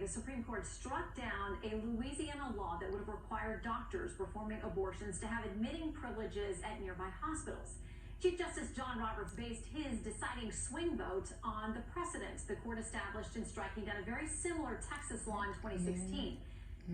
the Supreme Court struck down a Louisiana law that would have required doctors performing abortions to have admitting privileges at nearby hospitals. Chief Justice John Roberts based his deciding swing vote on the precedents the court established in striking down a very similar Texas law in 2016.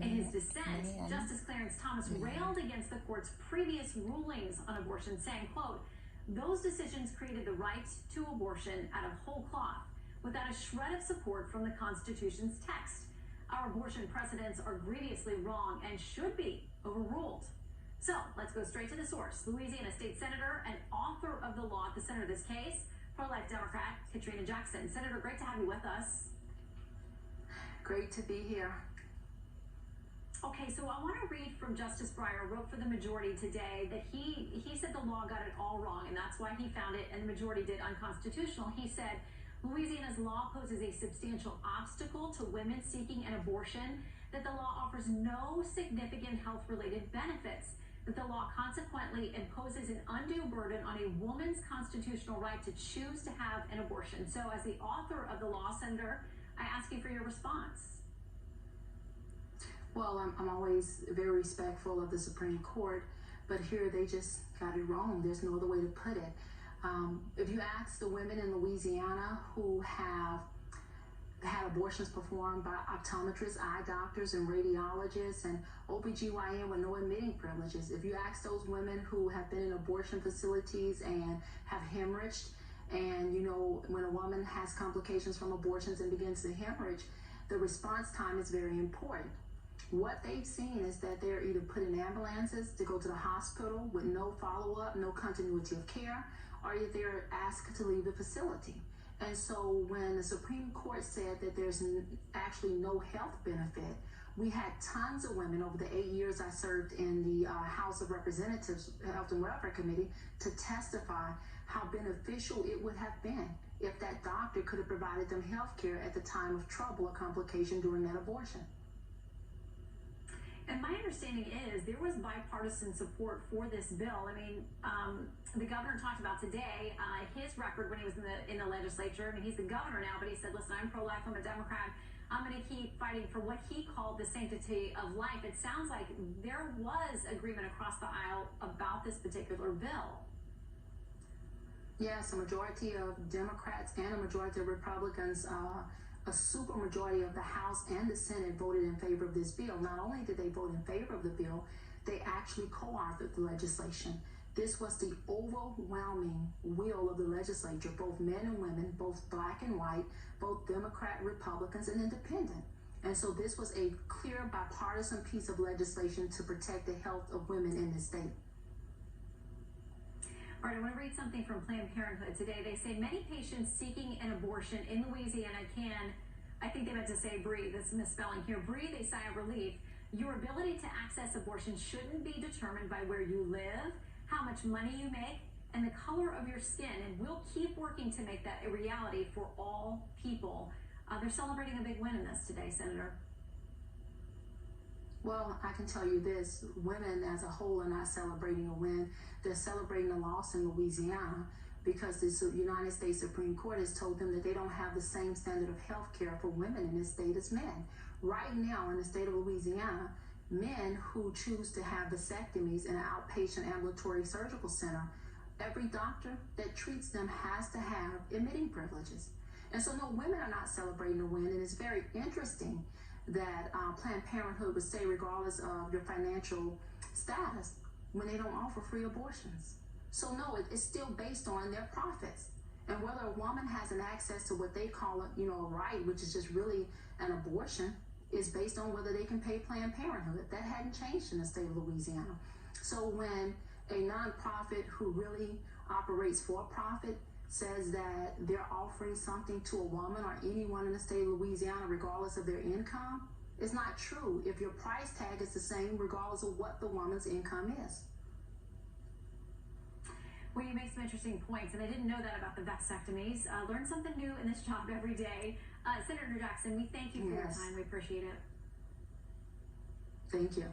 In his dissent, Justice Clarence Thomas railed against the court's previous rulings on abortion, saying, quote, "Those decisions created the right to abortion out of whole cloth, without a shred of support from the Constitution's text. Our abortion precedents are grievously wrong and should be overruled." So let's go straight to the source. Louisiana State Senator and author of the law at the center of this case, pro-life Democrat Katrina Jackson. Senator, great to have you with us. Great to be here. Okay, so I want to read from Justice Breyer, wrote for the majority today, that he said the law got it all wrong, and that's why he found it, and the majority did, unconstitutional. He said, Louisiana's law poses a substantial obstacle to women seeking an abortion, that the law offers no significant health-related benefits, that the law consequently imposes an undue burden on a woman's constitutional right to choose to have an abortion. So as the author of the law, Senator, I ask you for your response. Well, I'm always very respectful of the Supreme Court, but here they just got it wrong. There's no other way to put it. If you ask the women in Louisiana who have had abortions performed by optometrists, eye doctors, and radiologists, and OBGYN with no admitting privileges, if you ask those women who have been in abortion facilities and have hemorrhaged, and you know, when a woman has complications from abortions and begins to hemorrhage, the response time is very important. What they've seen is that they're either put in ambulances to go to the hospital with no follow-up, no continuity of care, or they're asked to leave the facility. And so when the Supreme Court said that there's actually no health benefit, we had tons of women over the 8 years I served in the House of Representatives Health and Welfare Committee to testify how beneficial it would have been if that doctor could have provided them health care at the time of trouble or complication during that abortion. And my understanding is there was bipartisan support for this bill. I mean, the governor talked about today his record when he was in the legislature. I mean, he's the governor now, but he said, listen, I'm pro-life, I'm a Democrat. I'm going to keep fighting for what he called the sanctity of life. It sounds like there was agreement across the aisle about this particular bill. Yes, a majority of Democrats and a majority of Republicans, a supermajority of the House and the Senate voted in favor of this bill. Not only did they vote in favor of the bill, they actually co-authored the legislation. This was the overwhelming will of the legislature, both men and women, both black and white, both Democrat, Republicans, and independent. And so this was a clear bipartisan piece of legislation to protect the health of women in this state. All right, I want to read something from Planned Parenthood today. They say many patients seeking an abortion in Louisiana can, I think they meant to say breathe, this misspelling here, breathe a sigh of relief. Your ability to access abortion shouldn't be determined by where you live, how much money you make, and the color of your skin. And we'll keep working to make that a reality for all people. They're celebrating a big win in this today, Senator. Well, I can tell you this, women as a whole are not celebrating a win. They're celebrating a loss in Louisiana because the United States Supreme Court has told them that they don't have the same standard of health care for women in this state as men. Right now in the state of Louisiana, men who choose to have vasectomies in an outpatient ambulatory surgical center, every doctor that treats them has to have admitting privileges. And so no, women are not celebrating a win, and it's very interesting that Planned Parenthood would say regardless of your financial status when they don't offer free abortions. So no, it's still based on their profits. And whether a woman has an access to what they call a right, which is just really an abortion, is based on whether they can pay Planned Parenthood. That hadn't changed in the state of Louisiana. So when a nonprofit who really operates for profit says that they're offering something to a woman or anyone in the state of Louisiana regardless of their income, it's not true if your price tag is the same regardless of what the woman's income is. Well, you make some interesting points, and I didn't know that about the vasectomies. Learn something new in this job every day. Senator Jackson, we thank you for your time. We appreciate it. Thank you.